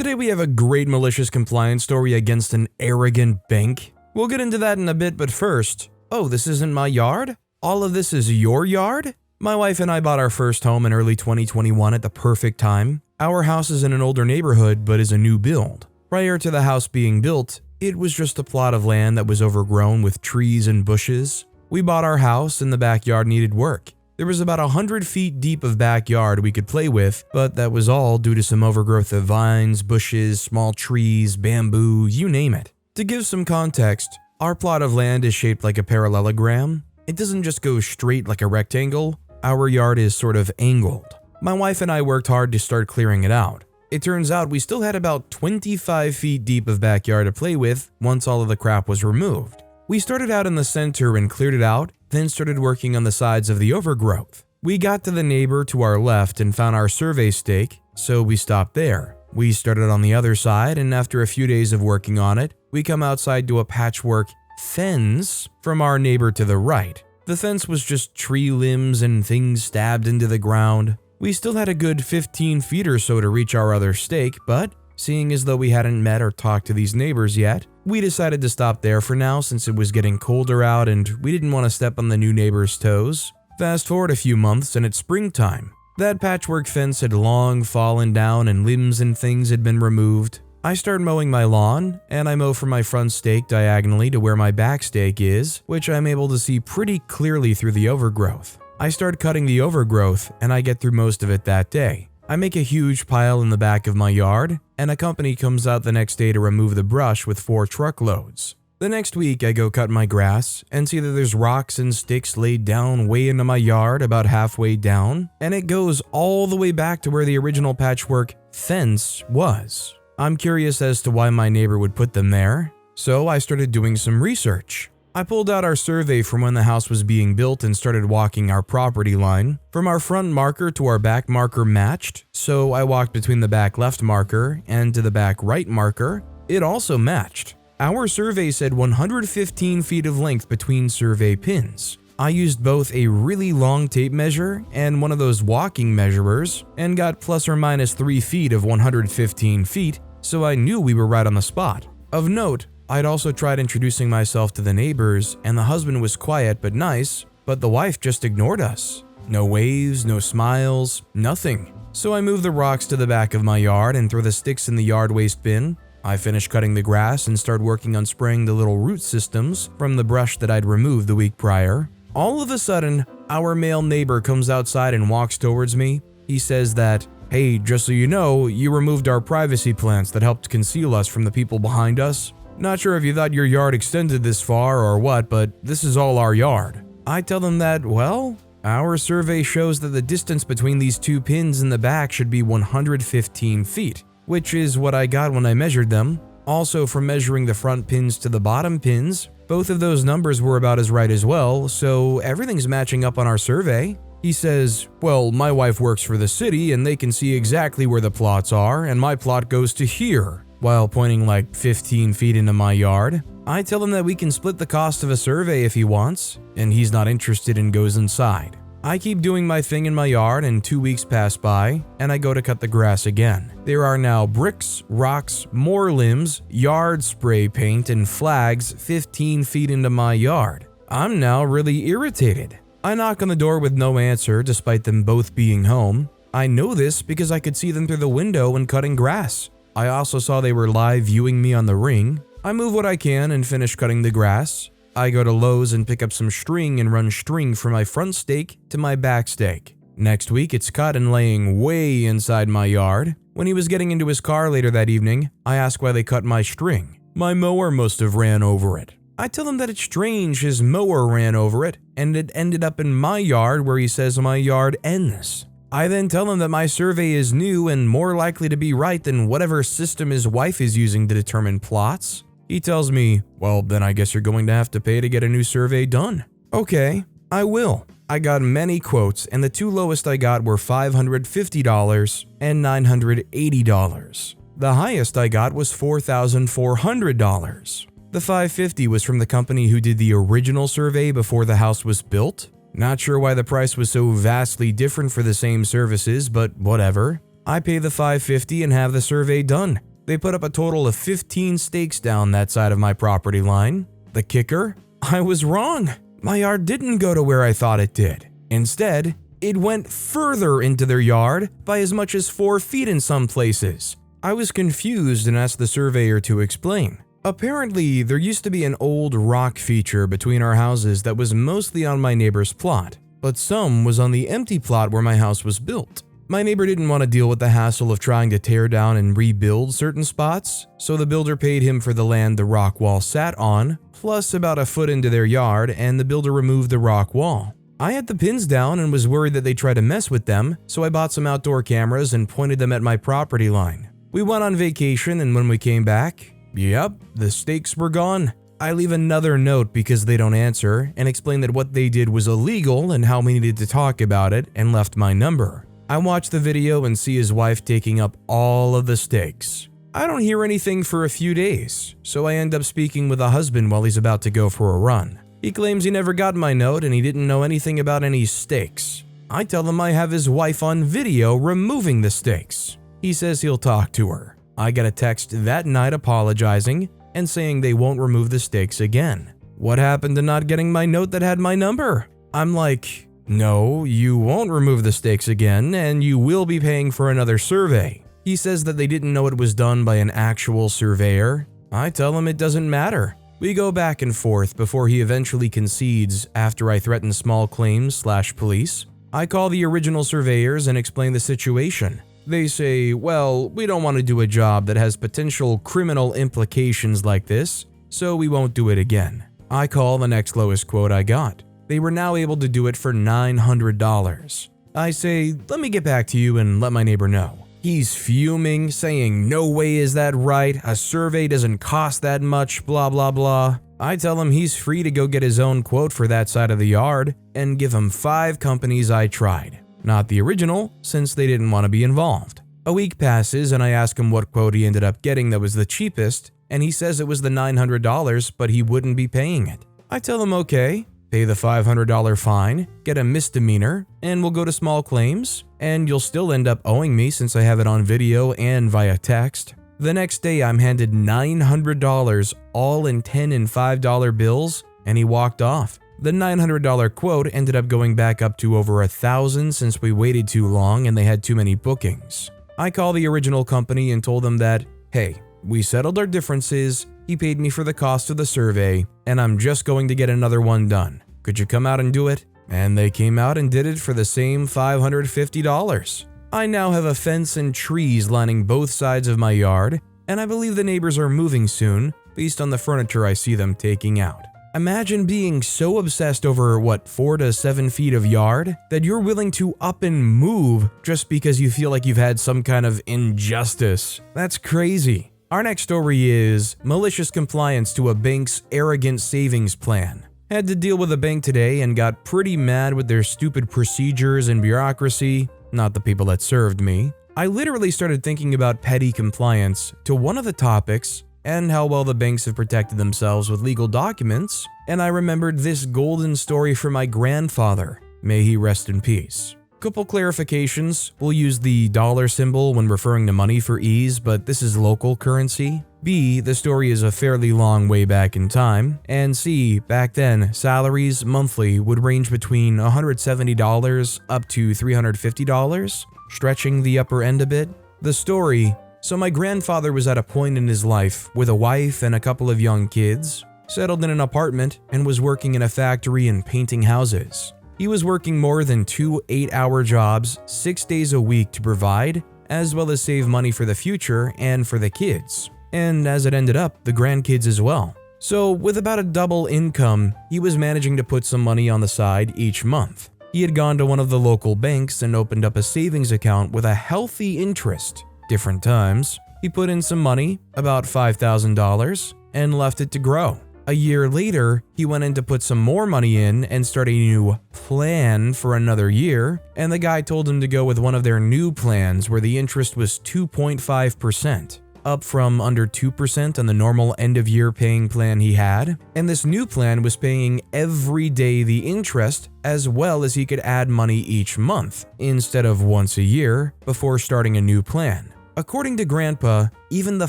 Today we have a great malicious compliance story against an arrogant bank. We'll get into that in a bit, but first, oh, this isn't my yard? All of this is your yard? My wife and I bought our first home in early 2021 at the perfect time. Our house is in an older neighborhood, but is a new build. Prior to the house being built, it was just a plot of land that was overgrown with trees and bushes. We bought our house and the backyard needed work. There was about 100 feet deep of backyard we could play with, but that was all due to some overgrowth of vines, bushes, small trees, bamboo, you name it. To give some context, our plot of land is shaped like a parallelogram. It doesn't just go straight like a rectangle. Our yard is sort of angled. My wife and I worked hard to start clearing it out. It turns out we still had about 25 feet deep of backyard to play with once all of the crap was removed. We started out in the center and cleared it out, then started working on the sides of the overgrowth. We got to the neighbor to our left and found our survey stake, so we stopped there. We started on the other side, and after a few days of working on it, we come outside to a patchwork fence from our neighbor to the right. The fence was just tree limbs and things stabbed into the ground. We still had a good 15 feet or so to reach our other stake, but seeing as though we hadn't met or talked to these neighbors yet, we decided to stop there for now since it was getting colder out and we didn't want to step on the new neighbor's toes. Fast forward a few months and it's springtime. That patchwork fence had long fallen down and limbs and things had been removed. I start mowing my lawn, and I mow from my front stake diagonally to where my back stake is, which I'm able to see pretty clearly through the overgrowth. I start cutting the overgrowth, and I get through most of it that day. I make a huge pile in the back of my yard, and a company comes out the next day to remove the brush with 4 truckloads. The next week, I go cut my grass and see that there's rocks and sticks laid down way into my yard about halfway down, and it goes all the way back to where the original patchwork fence was. I'm curious as to why my neighbor would put them there, so I started doing some research. I pulled out our survey from when the house was being built and started walking our property line. From our front marker to our back marker matched, so I walked between the back left marker and to the back right marker. It also matched. Our survey said 115 feet of length between survey pins. I used both a really long tape measure and one of those walking measurers and got plus or minus 3 feet of 115 feet, so I knew we were right on the spot. Of note, I'd also tried introducing myself to the neighbors, and the husband was quiet but nice, but the wife just ignored us. No waves, no smiles, nothing. So I moved the rocks to the back of my yard and threw the sticks in the yard waste bin. I finished cutting the grass and started working on spraying the little root systems from the brush that I'd removed the week prior. All of a sudden, our male neighbor comes outside and walks towards me. He says that, "Hey, just so you know, you removed our privacy plants that helped conceal us from the people behind us. Not sure if you thought your yard extended this far or what, but this is all our yard." I tell them that, well, our survey shows that the distance between these 2 pins in the back should be 115 feet, which is what I got when I measured them. Also, from measuring the front pins to the bottom pins, both of those numbers were about as right as well, so everything's matching up on our survey. He says, "Well, my wife works for the city and they can see exactly where the plots are, and my plot goes to here," while pointing like 15 feet into my yard. I tell him that we can split the cost of a survey if he wants, and he's not interested and goes inside. I keep doing my thing in my yard and 2 weeks pass by, and I go to cut the grass again. There are now bricks, rocks, more limbs, yard spray paint, and flags 15 feet into my yard. I'm now really irritated. I knock on the door with no answer despite them both being home. I know this because I could see them through the window when cutting grass. I also saw they were live viewing me on the Ring. I move what I can and finish cutting the grass. I go to Lowe's and pick up some string and run string from my front stake to my back stake. Next week, it's cut and laying way inside my yard. When he was getting into his car later that evening, I ask why they cut my string. My mower must have ran over it. I tell him that it's strange his mower ran over it and it ended up in my yard where he says my yard ends. I then tell him that my survey is new and more likely to be right than whatever system his wife is using to determine plots. He tells me, "Well, then I guess you're going to have to pay to get a new survey done." Okay, I will. I got many quotes, and the 2 lowest I got were $550 and $980. The highest I got was $4,400. The $550 was from the company who did the original survey before the house was built. Not sure why the price was so vastly different for the same services, but whatever. I pay the $550 and have the survey done. They put up a total of 15 stakes down that side of my property line. The kicker? I was wrong. My yard didn't go to where I thought it did. Instead, it went further into their yard by as much as 4 feet in some places. I was confused and asked the surveyor to explain. Apparently, there used to be an old rock feature between our houses that was mostly on my neighbor's plot, but some was on the empty plot where my house was built. My neighbor didn't want to deal with the hassle of trying to tear down and rebuild certain spots, so the builder paid him for the land the rock wall sat on, plus about a foot into their yard, and the builder removed the rock wall. I had the pins down and was worried that they'd try to mess with them, so I bought some outdoor cameras and pointed them at my property line. We went on vacation, and when we came back, yep, the stakes were gone. I leave another note because they don't answer and explain that what they did was illegal and how we needed to talk about it, and left my number. I watch the video and see his wife taking up all of the stakes. I don't hear anything for a few days, so I end up speaking with a husband while he's about to go for a run. He claims he never got my note and he didn't know anything about any stakes. I tell him I have his wife on video removing the stakes. He says he'll talk to her. I get a text that night apologizing and saying they won't remove the stakes again. What happened to not getting my note that had my number? I'm like, no, you won't remove the stakes again, and you will be paying for another survey. He says that they didn't know it was done by an actual surveyor. I tell him it doesn't matter. We go back and forth before he eventually concedes after I threaten small claims/police. I call the original surveyors and explain the situation. They say, well, we don't want to do a job that has potential criminal implications like this, so we won't do it again. I call the next lowest quote I got. They were now able to do it for $900. I say, let me get back to you and let my neighbor know. He's fuming, saying, no way is that right, a survey doesn't cost that much, blah blah blah. I tell him he's free to go get his own quote for that side of the yard and give him 5 companies I tried. Not the original, since they didn't want to be involved. A week passes and I ask him what quote he ended up getting that was the cheapest, and he says it was the $900, but he wouldn't be paying it. I tell him okay. Pay the $500 fine, get a misdemeanor, and we'll go to small claims, and you'll still end up owing me since I have it on video and via text. The next day, I'm handed $900, all in $10 and $5 bills, and he walked off. The $900 quote ended up going back up to over $1,000 since we waited too long and they had too many bookings. I called the original company and told them that, hey, we settled our differences, he paid me for the cost of the survey, and I'm just going to get another one done. Could you come out and do it? And they came out and did it for the same $550. I now have a fence and trees lining both sides of my yard, and I believe the neighbors are moving soon, based on the furniture I see them taking out. Imagine being so obsessed over, 4 to 7 feet of yard that you're willing to up and move just because you feel like you've had some kind of injustice. That's crazy. Our next story is malicious compliance to a bank's arrogant savings plan. Had to deal with a bank today and got pretty mad with their stupid procedures and bureaucracy, not the people that served me. I literally started thinking about petty compliance to one of the topics and how well the banks have protected themselves with legal documents, and I remembered this golden story from my grandfather. May he rest in peace. Couple clarifications. We'll use the dollar symbol when referring to money for ease, but this is local currency. B, the story is a fairly long way back in time. And C, back then, salaries monthly would range between $170 up to $350, stretching the upper end a bit. The story: so my grandfather was at a point in his life with a wife and a couple of young kids, settled in an apartment, and was working in a factory and painting houses. He was working more than 2 8-hour jobs 6 days a week to provide, as well as save money for the future and for the kids. And as it ended up, the grandkids as well. So with about a double income, he was managing to put some money on the side each month. He had gone to one of the local banks and opened up a savings account with a healthy interest. Different times, he put in some money, about $5,000, and left it to grow. A year later, he went in to put some more money in and start a new plan for another year, and the guy told him to go with one of their new plans where the interest was 2.5%, up from under 2% on the normal end-of-year paying plan he had, and this new plan was paying every day the interest as well as he could add money each month, instead of once a year, before starting a new plan. According to Grandpa, even the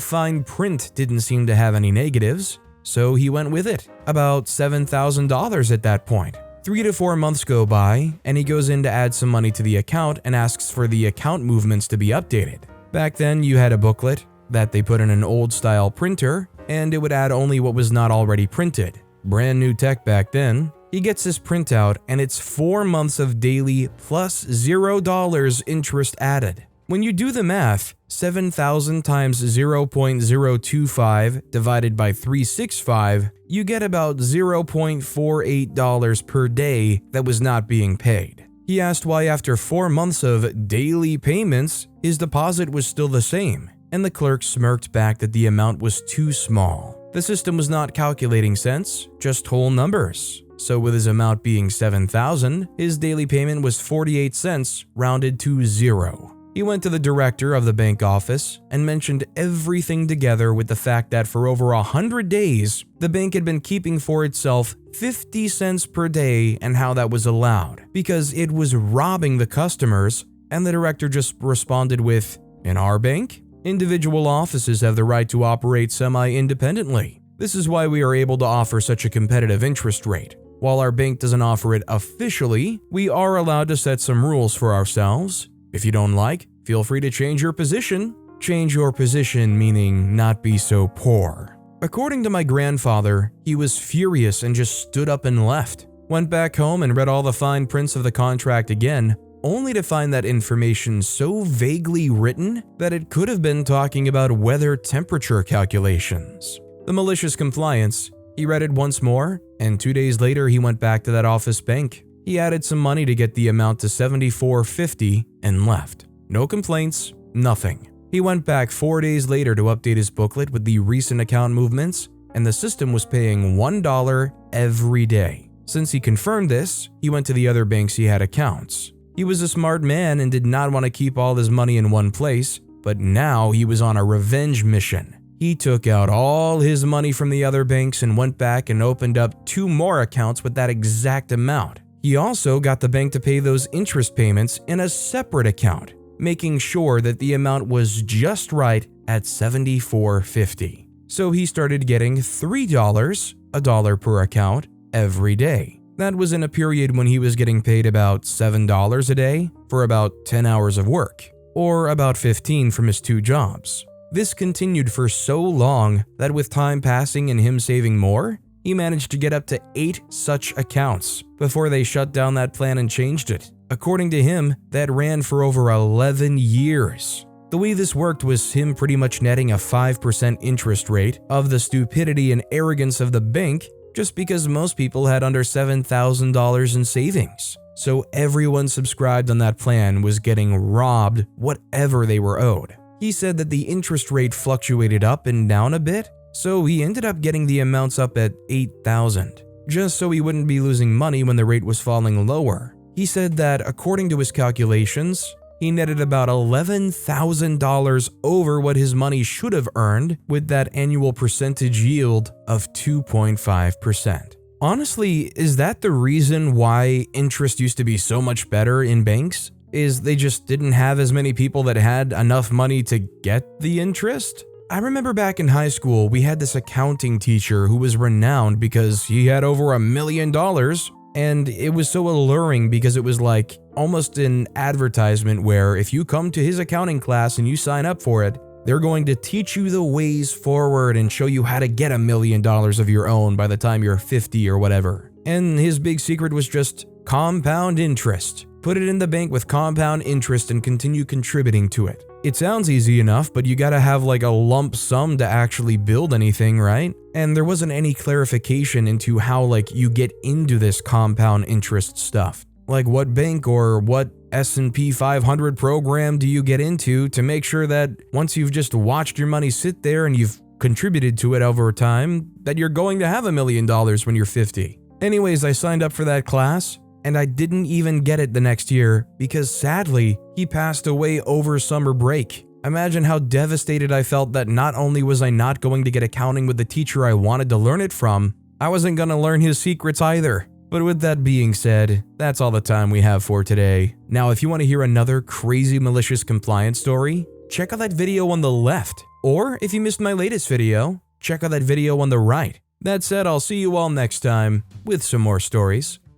fine print didn't seem to have any negatives, so he went with it. About $7,000 at that point. 3 to 4 months go by, and he goes in to add some money to the account and asks for the account movements to be updated. Back then, you had a booklet that they put in an old-style printer, and it would add only what was not already printed. Brand new tech back then. He gets his printout, and it's 4 months of daily plus $0 interest added. When you do the math, 7,000 times 0.025 divided by 365, you get about $0.48 per day that was not being paid. He asked why after 4 months of daily payments, his deposit was still the same, and the clerk smirked back that the amount was too small. The system was not calculating cents, just whole numbers. So with his amount being 7,000, his daily payment was 48 cents rounded to zero. He went to the director of the bank office and mentioned everything together with the fact that for over 100 days, the bank had been keeping for itself 50 cents per day and how that was allowed because it was robbing the customers, and the director just responded with, "In our bank, individual offices have the right to operate semi-independently. This is why we are able to offer such a competitive interest rate. While our bank doesn't offer it officially, we are allowed to set some rules for ourselves. If you don't like, feel free to change your position." Change your position meaning not be so poor. According to my grandfather, he was furious and just stood up and left. Went back home and read all the fine prints of the contract again, only to find that information so vaguely written that it could have been talking about weather temperature calculations. The malicious compliance, he read it once more, and 2 days later he went back to that office bank. He added some money to get the amount to $74.50 and left. No complaints, nothing. He went back 4 days later to update his booklet with the recent account movements, and the system was paying $1 every day. Since he confirmed this, he went to the other banks he had accounts. He was a smart man and did not want to keep all his money in one place, but now he was on a revenge mission. He took out all his money from the other banks and went back and opened up 2 more accounts with that exact amount. He also got the bank to pay those interest payments in a separate account, making sure that the amount was just right at $74.50. So he started getting $3, $1 per account, every day. That was in a period when he was getting paid about $7 a day for about 10 hours of work, or about 15 from his 2 jobs. This continued for so long that with time passing and him saving more, he managed to get up to 8 such accounts before they shut down that plan and changed it. According to him, that ran for over 11 years. The way this worked was him pretty much netting a 5% interest rate of the stupidity and arrogance of the bank just because most people had under $7,000 in savings. So everyone subscribed on that plan was getting robbed whatever they were owed. He said that the interest rate fluctuated up and down a bit, so he ended up getting the amounts up at $8,000, just so he wouldn't be losing money when the rate was falling lower. He said that according to his calculations, he netted about $11,000 over what his money should have earned with that annual percentage yield of 2.5%. Honestly, is that the reason why interest used to be so much better in banks? Is they just didn't have as many people that had enough money to get the interest? I remember back in high school, we had this accounting teacher who was renowned because he had over $1 million, and it was so alluring because it was like almost an advertisement where if you come to his accounting class and you sign up for it, they're going to teach you the ways forward and show you how to get $1 million of your own by the time you're 50 or whatever. And his big secret was just compound interest. Put it in the bank with compound interest and continue contributing to it. It sounds easy enough, but you gotta have like a lump sum to actually build anything, right? And there wasn't any clarification into how like you get into this compound interest stuff. Like what bank or what S&P 500 program do you get into to make sure that once you've just watched your money sit there and you've contributed to it over time, that you're going to have $1 million when you're 50. Anyways, I signed up for that class, and I didn't even get it the next year because sadly, he passed away over summer break. Imagine how devastated I felt that not only was I not going to get accounting with the teacher I wanted to learn it from, I wasn't going to learn his secrets either. But with that being said, that's all the time we have for today. Now, if you want to hear another crazy malicious compliance story, check out that video on the left. Or if you missed my latest video, check out that video on the right. That said, I'll see you all next time with some more stories.